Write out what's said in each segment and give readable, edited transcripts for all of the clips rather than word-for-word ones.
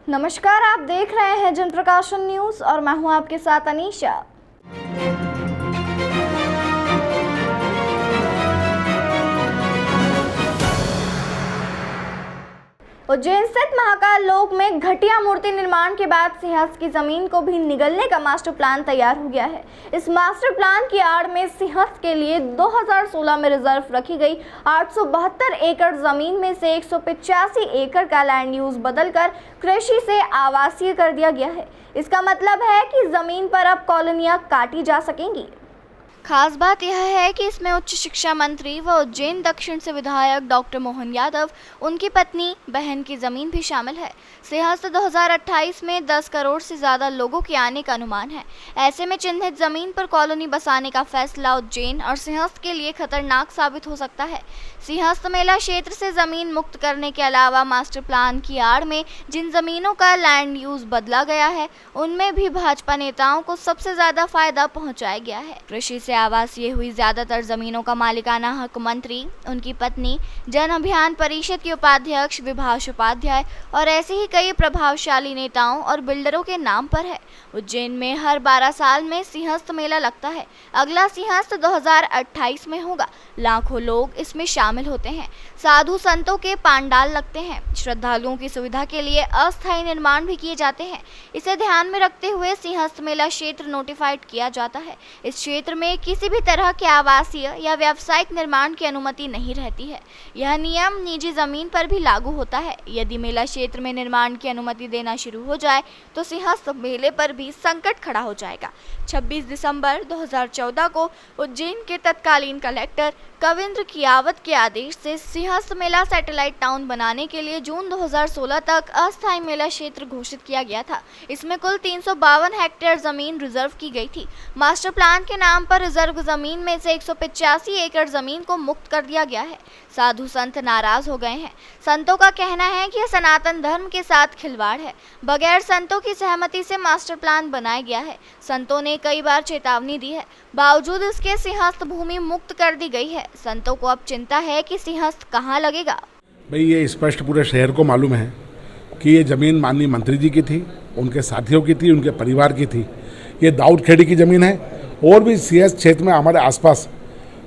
नमस्कार, आप देख रहे हैं जनप्रकाशन न्यूज और मैं हूं आपके साथ अनीशा। उज्जैन स्थित महाकाल लोक में घटिया मूर्ति निर्माण के बाद सिंहस्थ की जमीन को भी निगलने का मास्टर प्लान तैयार हो गया है। इस मास्टर प्लान की आड़ में सिंहस्थ के लिए 2016 में रिजर्व रखी गई 872 एकड़ जमीन में से 185 एकड़ का लैंड यूज बदलकर कृषि से आवासीय कर दिया गया है। इसका मतलब है कि जमीन पर अब कॉलोनियां काटी जा सकेंगी। खास बात यह है कि इसमें उच्च शिक्षा मंत्री व उज्जैन दक्षिण से विधायक डॉक्टर मोहन यादव, उनकी पत्नी, बहन की जमीन भी शामिल है। सिंहस्थ 2028 में 10 करोड़ से ज्यादा लोगों के आने का अनुमान है। ऐसे में चिन्हित जमीन पर कॉलोनी बसाने का फैसला उज्जैन और सिंहस्थ के लिए खतरनाक साबित हो सकता है। सिंहस्थ मेला क्षेत्र से जमीन मुक्त करने के अलावा मास्टर प्लान की आड़ में जिन जमीनों का लैंड यूज बदला गया है, उनमें भी भाजपा नेताओं को सबसे ज्यादा फायदा पहुंचाया गया है। कृषि से आवासीय हुई ज्यादातर जमीनों का मालिकाना हक मंत्री, उनकी पत्नी, जन अभियान परिषद के उपाध्यक्ष विभाष उपाध्याय और ऐसे ही कई प्रभावशाली नेताओं और बिल्डरों के नाम पर है। उज्जैन में हर 12 साल में सिंहस्थ मेला लगता है। अगला सिंहस्थ 2028 में होगा। लाखों लोग इसमें शामिल होते हैं। साधु संतों के पांडाल लगते हैं। श्रद्धालुओं की सुविधा के लिए अस्थायी निर्माण भी किए जाते हैं। इसे ध्यान में रखते हुए सिंहस्थ मेला क्षेत्र नोटिफाइड किया जाता है। इस क्षेत्र में किसी भी तरह के आवासीय या व्यावसायिक निर्माण की अनुमति नहीं रहती है। यह नियम निजी जमीन पर भी लागू होता है। यदि मेला क्षेत्र में निर्माण की अनुमति देना शुरू हो जाए तो सिंहस्थ मेले पर भी संकट खड़ा हो जाएगा। 26 दिसंबर 2014 को उज्जैन के तत्कालीन कलेक्टर कविंद्र कियावत के आदेश से सिंहस्थ मेला सैटेलाइट टाउन बनाने के लिए जून 2016 तक अस्थायी मेला क्षेत्र घोषित किया गया था। इसमें कुल 352 हेक्टेयर जमीन रिजर्व की गई थी। मास्टर प्लान के नाम पर रिजर्व जमीन में से 185 एकड़ जमीन को मुक्त कर दिया गया है। साधु संत नाराज हो गए हैं। संतों का कहना है कि यह सनातन धर्म के साथ खिलवाड़ है। बगैर संतों की सहमति से मास्टर प्लान बनाया गया है। संतों ने कई बार चेतावनी दी है, बावजूद इसके सिंहस्थ भूमि मुक्त कर दी गई है। संतों को अब चिंता है कि सिंहस्थ कहाँ लगेगा। भाई, ये स्पष्ट पूरे शहर को मालूम है कि ये ज़मीन माननीय मंत्री जी की थी, उनके साथियों की थी, उनके परिवार की थी। ये दाऊद खेड़ी की ज़मीन है। और भी सिंहस्थ क्षेत्र में हमारे आसपास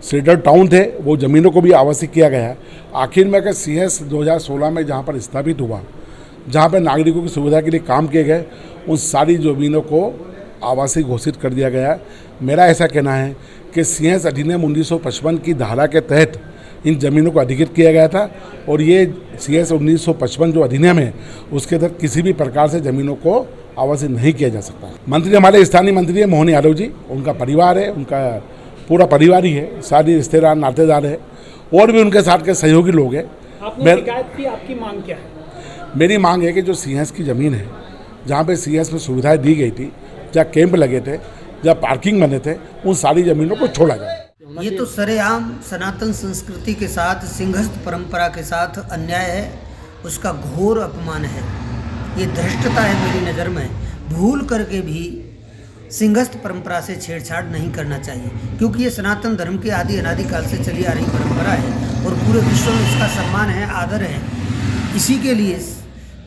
सेटल टाउन थे, वो ज़मीनों को भी आवासीय किया गया है। आखिर में अगर सिंहस्थ 2016 में जहाँ पर स्थापित हुआ, जहाँ पर नागरिकों की सुविधा के लिए काम किए गए, उन सारी ज़मीनों को आवासीय घोषित कर दिया गया है। मेरा ऐसा कहना है कि सिंहस्थ अधिनियम 1955 की धारा के तहत इन ज़मीनों को अधिकृत किया गया था और ये सिंहस्थ 1955 जो अधिनियम है उसके तहत किसी भी प्रकार से ज़मीनों को आवासीय नहीं किया जा सकता। मंत्री हमारे स्थानीय मंत्री है मोहन यादव जी, उनका परिवार है, उनका पूरा परिवार ही है, सारी रिश्तेदार नातेदार है और भी उनके साथ के सहयोगी लोग हैं। आपने शिकायत की, आपकी मांग क्या है? मेरी मांग है कि जो सिंहस्थ की ज़मीन है, जहाँ पे सिंहस्थ में सुविधाएं दी गई थी, जहाँ कैंप लगे थे, जहाँ पार्किंग बने थे, उन सारी ज़मीनों को छोड़ा जाए। ये तो सरेआम सनातन संस्कृति के साथ, सिंहस्थ परंपरा के साथ अन्याय है, उसका घोर अपमान है। ये धृष्टता है मेरी नज़र में। भूल करके भी सिंहस्थ परंपरा से छेड़छाड़ नहीं करना चाहिए, क्योंकि ये सनातन धर्म की आदि अनादिकाल से चली आ रही परंपरा है और पूरे विश्व में इसका सम्मान है, आदर है। इसी के लिए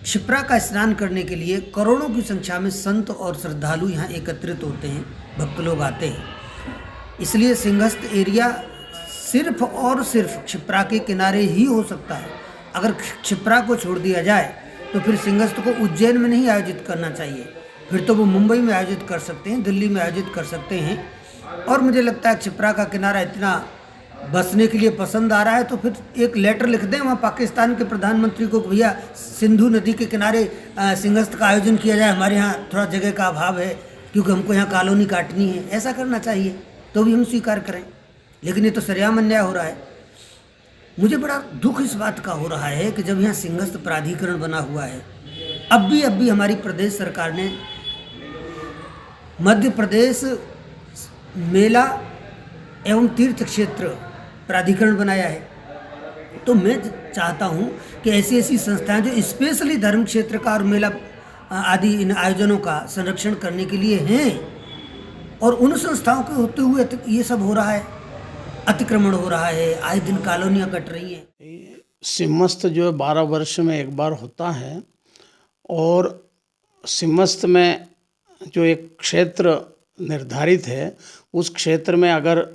क्षिप्रा का स्नान करने के लिए करोड़ों की संख्या में संत और श्रद्धालु यहाँ एकत्रित होते हैं, भक्त लोग आते हैं। इसलिए सिंहस्थ एरिया सिर्फ और सिर्फ क्षिप्रा के किनारे ही हो सकता है। अगर क्षिप्रा को छोड़ दिया जाए तो फिर सिंहस्थ को उज्जैन में नहीं आयोजित करना चाहिए, फिर तो वो मुंबई में आयोजित कर सकते हैं, दिल्ली में आयोजित कर सकते हैं। और मुझे लगता है क्षिप्रा का किनारा इतना बसने के लिए पसंद आ रहा है तो फिर एक लेटर लिख दें वहाँ पाकिस्तान के प्रधानमंत्री को, भैया सिंधु नदी के किनारे सिंहस्थ का आयोजन किया जाए, हमारे यहाँ थोड़ा जगह का अभाव है क्योंकि हमको यहाँ कॉलोनी काटनी है। ऐसा करना चाहिए तो भी हम स्वीकार करें, लेकिन ये तो सरेआम अन्याय हो रहा है। मुझे बड़ा दुख इस बात का हो रहा है कि जब यहाँ सिंहस्थ प्राधिकरण बना हुआ है, अब भी हमारी प्रदेश सरकार ने मध्य प्रदेश मेला एवं तीर्थ क्षेत्र प्राधिकरण बनाया है। तो मैं चाहता हूँ कि ऐसी संस्थाएं जो स्पेशली धर्म क्षेत्र का और मेला आदि इन आयोजनों का संरक्षण करने के लिए हैं, और उन संस्थाओं के होते हुए ये सब हो रहा है, अतिक्रमण हो रहा है, आए दिन कॉलोनियाँ कट रही हैं। सिंहस्थ जो 12 वर्ष में एक बार होता है और सिम्मस्त में जो एक क्षेत्र निर्धारित है उस क्षेत्र में अगर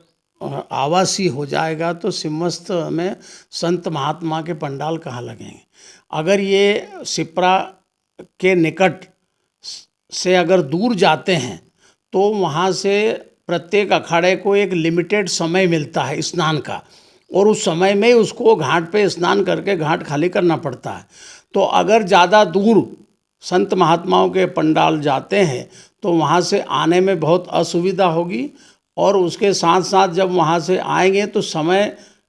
आवासीय हो जाएगा तो सिम्मस्त में संत महात्मा के पंडाल कहाँ लगेंगे। अगर ये सिपरा के निकट से अगर दूर जाते हैं तो वहाँ से प्रत्येक अखाड़े को एक लिमिटेड समय मिलता है स्नान का, और उस समय में उसको घाट पे स्नान करके घाट खाली करना पड़ता है। तो अगर ज़्यादा दूर संत महात्माओं के पंडाल जाते हैं तो वहाँ से आने में बहुत असुविधा होगी, और उसके साथ साथ जब वहाँ से आएंगे तो समय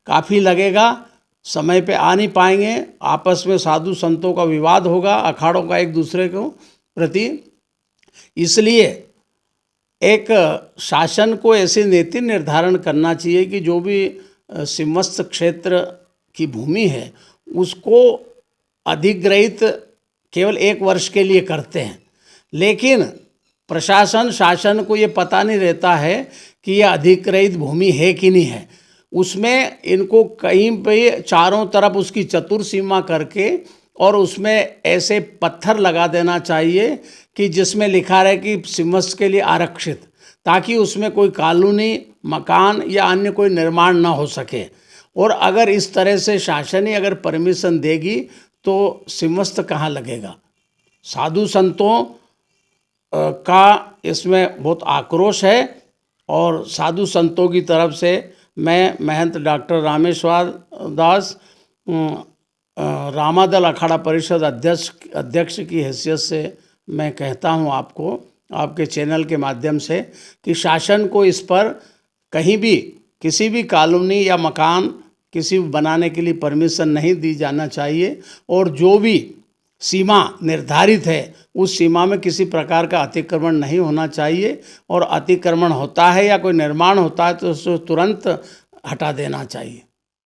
काफ़ी लगेगा, समय पे आ नहीं पाएंगे, आपस में साधु संतों का विवाद होगा, अखाड़ों का एक दूसरे को प्रति। इसलिए एक शासन को ऐसी नीति निर्धारण करना चाहिए कि जो भी सिम्मस्त क्षेत्र की भूमि है उसको अधिग्रहित केवल 1 वर्ष के लिए करते हैं, लेकिन प्रशासन शासन को ये पता नहीं रहता है कि यह अधिग्रहित भूमि है कि नहीं है। उसमें इनको कहीं पे चारों तरफ उसकी चतुर्सीमा करके और उसमें ऐसे पत्थर लगा देना चाहिए कि जिसमें लिखा रहे कि सिम्मस्त के लिए आरक्षित, ताकि उसमें कोई कॉलोनी मकान या अन्य कोई निर्माण ना हो सके। और अगर इस तरह से शासन ही अगर परमिशन देगी तो सिम्मस्त कहाँ लगेगा। साधु संतों का इसमें बहुत आक्रोश है, और साधु संतों की तरफ से मैं महंत डॉक्टर रामेश्वर दास रामादल अखाड़ा परिषद अध्यक्ष की हैसियत से मैं कहता हूं आपको, आपके चैनल के माध्यम से, कि शासन को इस पर कहीं भी किसी भी कॉलोनी या मकान किसी बनाने के लिए परमिशन नहीं दी जाना चाहिए, और जो भी सीमा निर्धारित है उस सीमा में किसी प्रकार का अतिक्रमण नहीं होना चाहिए, और अतिक्रमण होता है या कोई निर्माण होता है तो उसको तुरंत हटा देना चाहिए।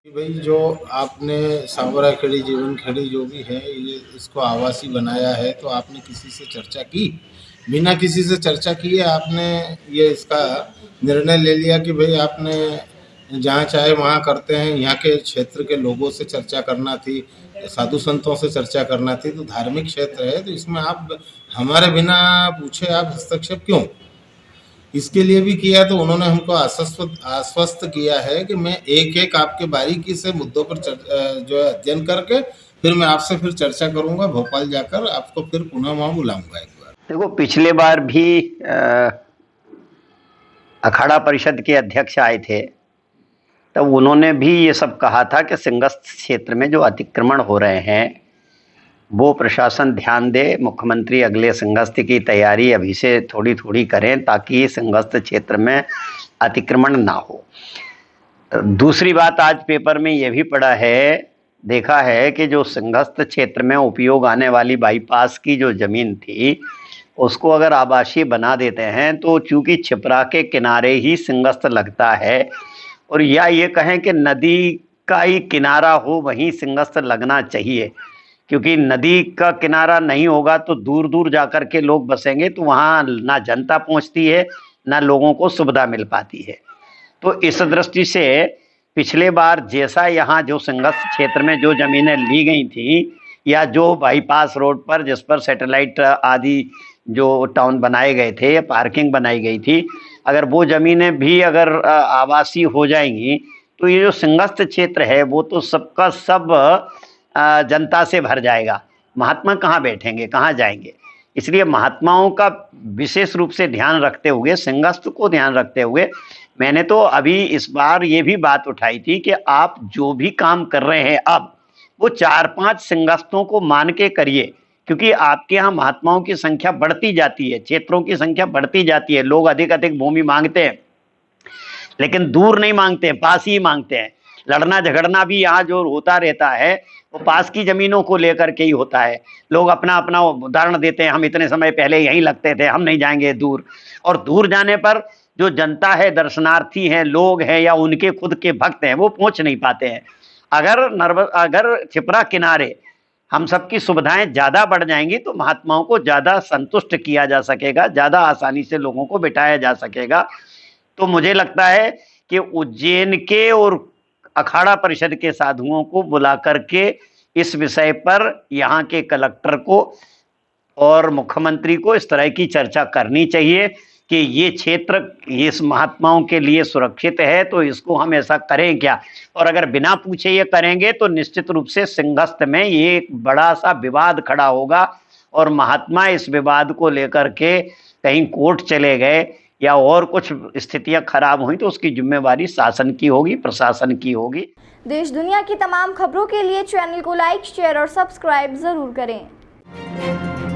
भाई जो आपने सांवरा खेड़ी जीवन खेड़ी जो भी है ये इसको आवासीय बनाया है, तो आपने किसी से चर्चा की? बिना किसी से चर्चा किए आपने ये इसका निर्णय ले लिया कि भाई आपने जहाँ चाहे वहाँ करते हैं? यहाँ के क्षेत्र के लोगों से चर्चा करना थी, साधु संतों से चर्चा करना थी, तो धार्मिक क्षेत्र है तो इसमें आप हमारे बिना पूछे आप हस्तक्षेप क्यों? इसके लिए भी किया तो उन्होंने हमको आश्वस्त किया है कि मैं एक एक आपके बारीकी से मुद्दों पर जो है अध्ययन करके फिर मैं आपसे फिर चर्चा करूंगा, भोपाल जाकर आपको फिर पुनः वहाँ बुलाऊंगा एक बार। देखो, पिछले बार भी अखाड़ा परिषद के अध्यक्ष आए थे, तब उन्होंने भी ये सब कहा था कि सिंहस्थ क्षेत्र में जो अतिक्रमण हो रहे हैं वो प्रशासन ध्यान दे, मुख्यमंत्री अगले सिंहस्थ की तैयारी अभी से थोड़ी थोड़ी करें ताकि सिंहस्थ क्षेत्र में अतिक्रमण ना हो। दूसरी बात, आज पेपर में ये भी पढ़ा है, देखा है कि जो सिंहस्थ क्षेत्र में उपयोग आने वाली बाईपास की जो ज़मीन थी उसको अगर आवासीय बना देते हैं तो चूँकि छिपरा के किनारे ही सिंहस्थ लगता है, और या ये कहें कि नदी का ही किनारा हो वहीं सिंहस्थ लगना चाहिए, क्योंकि नदी का किनारा नहीं होगा तो दूर दूर जाकर के लोग बसेंगे तो वहाँ ना जनता पहुँचती है ना लोगों को सुविधा मिल पाती है। तो इस दृष्टि से पिछले बार जैसा यहाँ जो सिंहस्थ क्षेत्र में जो ज़मीनें ली गई थी या जो बाईपास रोड पर जिस पर सैटेलाइट आदि जो टाउन बनाए गए थे या पार्किंग बनाई गई थी, अगर वो ज़मीनें भी अगर आवासीय हो जाएंगी तो ये जो सिंहस्थ क्षेत्र है वो तो सबका सब जनता से भर जाएगा। महात्मा कहाँ बैठेंगे, कहाँ जाएंगे? इसलिए महात्माओं का विशेष रूप से ध्यान रखते हुए, सिंहस्थ को ध्यान रखते हुए, मैंने तो अभी इस बार ये भी बात उठाई थी कि आप जो भी काम कर रहे हैं अब वो 4-5 सिंहस्थों को मान के करिए, क्योंकि आपके यहाँ महात्माओं की संख्या बढ़ती जाती है, क्षेत्रों की संख्या बढ़ती जाती है। लोग अधिक अधिक भूमि मांगते हैं लेकिन दूर नहीं मांगते हैं, पास ही मांगते हैं। लड़ना झगड़ना भी यहाँ जो होता रहता है वो पास की ज़मीनों को लेकर के ही होता है। लोग अपना अपना उदाहरण देते हैं, हम इतने समय पहले यहीं लगते थे, हम नहीं जाएंगे दूर। और दूर जाने पर जो जनता है, दर्शनार्थी हैं, लोग हैं या उनके खुद के भक्त हैं, वो पहुँच नहीं पाते हैं। अगर छिपरा किनारे हम सबकी सुविधाएं ज़्यादा बढ़ जाएंगी तो महात्माओं को ज़्यादा संतुष्ट किया जा सकेगा, ज़्यादा आसानी से लोगों को बिठाया जा सकेगा। तो मुझे लगता है कि उज्जैन के और अखाड़ा परिषद के साधुओं को बुला करके इस विषय पर यहाँ के कलेक्टर को और मुख्यमंत्री को इस तरह की चर्चा करनी चाहिए कि ये क्षेत्र इस महात्माओं के लिए सुरक्षित है, तो इसको हम ऐसा करें क्या। और अगर बिना पूछे ये करेंगे तो निश्चित रूप से सिंहस्थ में ये एक बड़ा सा विवाद खड़ा होगा और महात्मा इस विवाद को लेकर के कहीं कोर्ट चले गए या और कुछ स्थितियां खराब हुई तो उसकी जिम्मेवारी शासन की होगी, प्रशासन की होगी। देश दुनिया की तमाम खबरों के लिए चैनल को लाइक, शेयर और सब्सक्राइब जरूर करें।